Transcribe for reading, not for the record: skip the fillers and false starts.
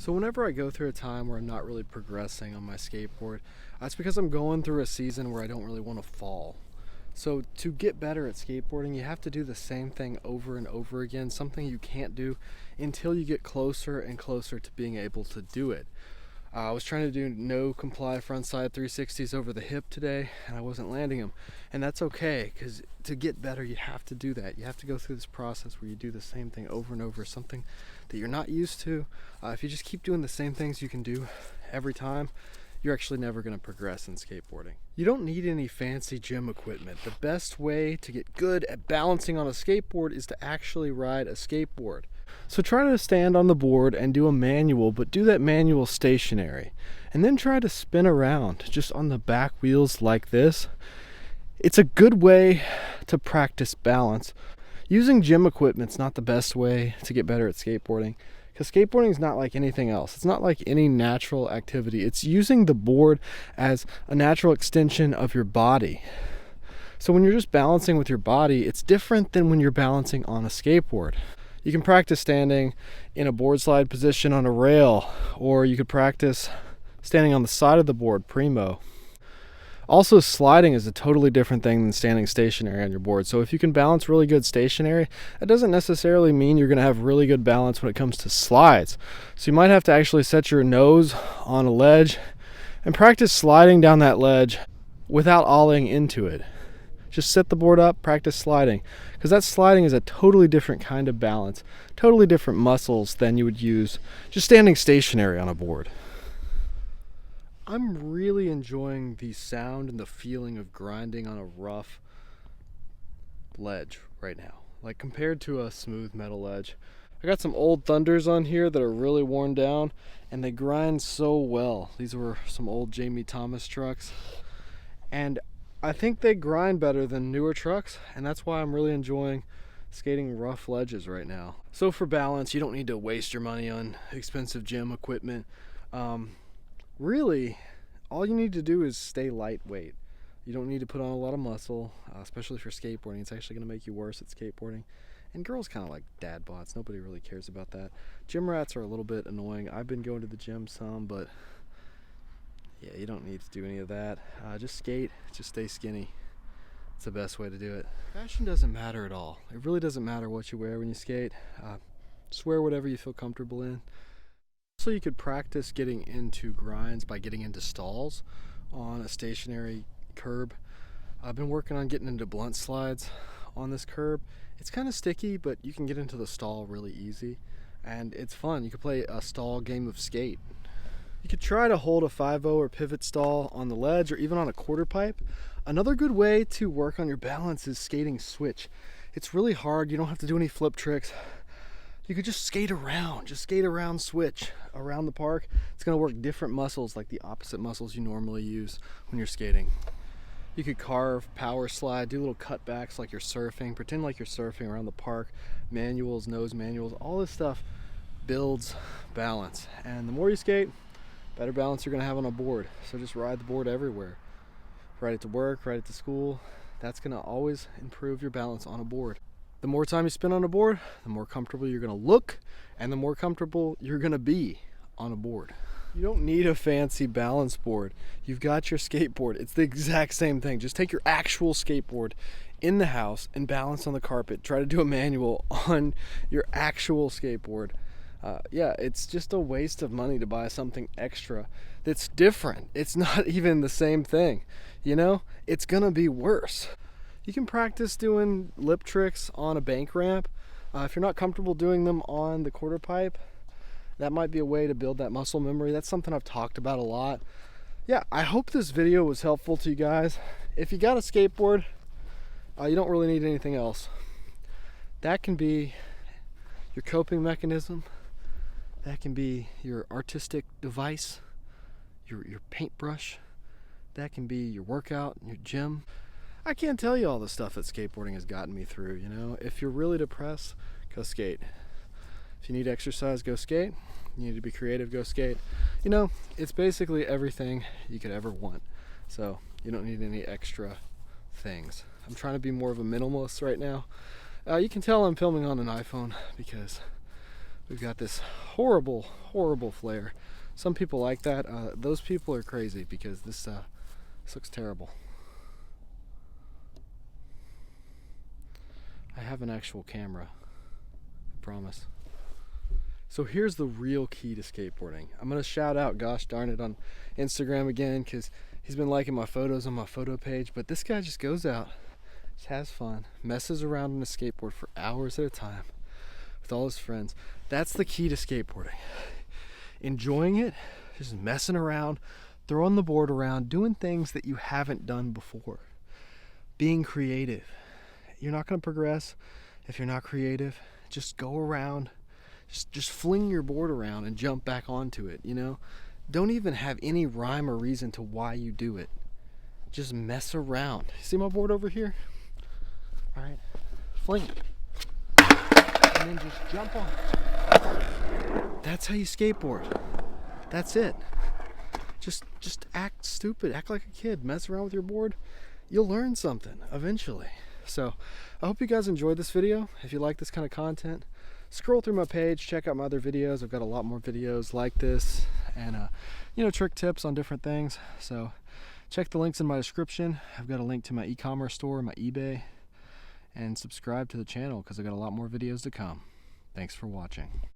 So whenever I go through a time where I'm not really progressing on my skateboard, that's because I'm going through a season where I don't really want to fall. So to get better at skateboarding, you have to do the same thing over and over again, something you can't do until you get closer and closer to being able to do it. I was trying to do no comply frontside 360s over the hip today, and I wasn't landing them. And that's okay, because to get better, you have to do that. You have to go through this process where you do the same thing over and over, something that you're not used to. If you just keep doing the same things you can do every time, you're actually never going to progress in skateboarding. You don't need any fancy gym equipment. The best way to get good at balancing on a skateboard is to actually ride a skateboard. So try to stand on the board and do a manual, but do that manual stationary. And then try to spin around just on the back wheels like this. It's a good way to practice balance. Using gym equipment's not the best way to get better at skateboarding, because skateboarding is not like anything else. It's not like any natural activity. It's using the board as a natural extension of your body. So when you're just balancing with your body, it's different than when you're balancing on a skateboard. You can practice standing in a board slide position on a rail, or you could practice standing on the side of the board, primo. Also, sliding is a totally different thing than standing stationary on your board. So if you can balance really good stationary, that doesn't necessarily mean you're going to have really good balance when it comes to slides. So you might have to actually set your nose on a ledge and practice sliding down that ledge without ollieing into it. Just set the board up, practice sliding, because that sliding is a totally different kind of balance, totally different muscles than you would use just standing stationary on a board. I'm really enjoying the sound and the feeling of grinding on a rough ledge right now, like compared to a smooth metal ledge. I got some old Thunders on here that are really worn down, and they grind so well. These were some old Jamie Thomas trucks, and I think they grind better than newer trucks, and that's why I'm really enjoying skating rough ledges right now. So for balance, you don't need to waste your money on expensive gym equipment. Really, all you need to do is stay lightweight. You don't need to put on a lot of muscle, especially for skateboarding. It's actually going to make you worse at skateboarding. And girls kind of like dad bods. Nobody really cares about that. Gym rats are a little bit annoying. I've been going to the gym some, but yeah, you don't need to do any of that. Just skate, just stay skinny. It's the best way to do it. Fashion doesn't matter at all. It really doesn't matter what you wear when you skate. Just wear whatever you feel comfortable in. So you could practice getting into grinds by getting into stalls on a stationary curb. I've been working on getting into blunt slides on this curb. It's kind of sticky, but you can get into the stall really easy, and it's fun. You could play a stall game of skate. You could try to hold a 5-0 or pivot stall on the ledge or even on a quarter pipe. Another good way to work on your balance is skating switch. It's really hard. You don't have to do any flip tricks. You could just skate around switch around the park. It's going to work different muscles, like the opposite muscles you normally use when you're skating. You could carve, power slide, do little cutbacks like you're surfing, pretend like you're surfing around the park, manuals, nose manuals, all this stuff builds balance. And the more you skate, better balance you're going to have on a board. So just ride the board everywhere. Ride it to work, ride it to school. That's going to always improve your balance on a board. The more time you spend on a board, the more comfortable you're going to look, and the more comfortable you're going to be on a board. You don't need a fancy balance board. You've got your skateboard. It's the exact same thing. Just take your actual skateboard in the house and balance on the carpet. Try to do a manual on your actual skateboard. Yeah, it's just a waste of money to buy something extra that's different. It's not even the same thing, you know? It's gonna be worse. You can practice doing lip tricks on a bank ramp. If you're not comfortable doing them on the quarter pipe, that might be a way to build that muscle memory. That's something I've talked about a lot. Yeah, I hope this video was helpful to you guys. If you got a skateboard, you don't really need anything else. That can be your coping mechanism. That can be your artistic device, your paintbrush. That can be your workout, your gym. I can't tell you all the stuff that skateboarding has gotten me through, you know. If you're really depressed, go skate. If you need exercise, go skate. You need to be creative, go skate. You know, it's basically everything you could ever want. So you don't need any extra things. I'm trying to be more of a minimalist right now. You can tell I'm filming on an iPhone because We've got this horrible, horrible flare. Some people like that. Those people are crazy because this looks terrible. I have an actual camera, I promise. So here's the real key to skateboarding. I'm gonna shout out, gosh darn it, on Instagram again, because he's been liking my photos on my photo page, but this guy just goes out, just has fun, messes around on a skateboard for hours at a time with all his friends. That's the key to skateboarding. Enjoying it, just messing around, throwing the board around, doing things that you haven't done before. Being creative. You're not gonna progress if you're not creative. Just go around, just fling your board around and jump back onto it, you know? Don't even have any rhyme or reason to why you do it. Just mess around. See my board over here? All right, fling it. And then just jump on. That's how you skateboard. That's it. Just act stupid, act like a kid, mess around with your board. You'll learn something eventually. So I hope you guys enjoyed this video. If you like this kind of content, scroll through my page, check out my other videos. I've got a lot more videos like this and you know, trick tips on different things. So check the links in my description. I've got a link to my e-commerce store, my eBay, and subscribe to the channel because I've got a lot more videos to come. Thanks for watching.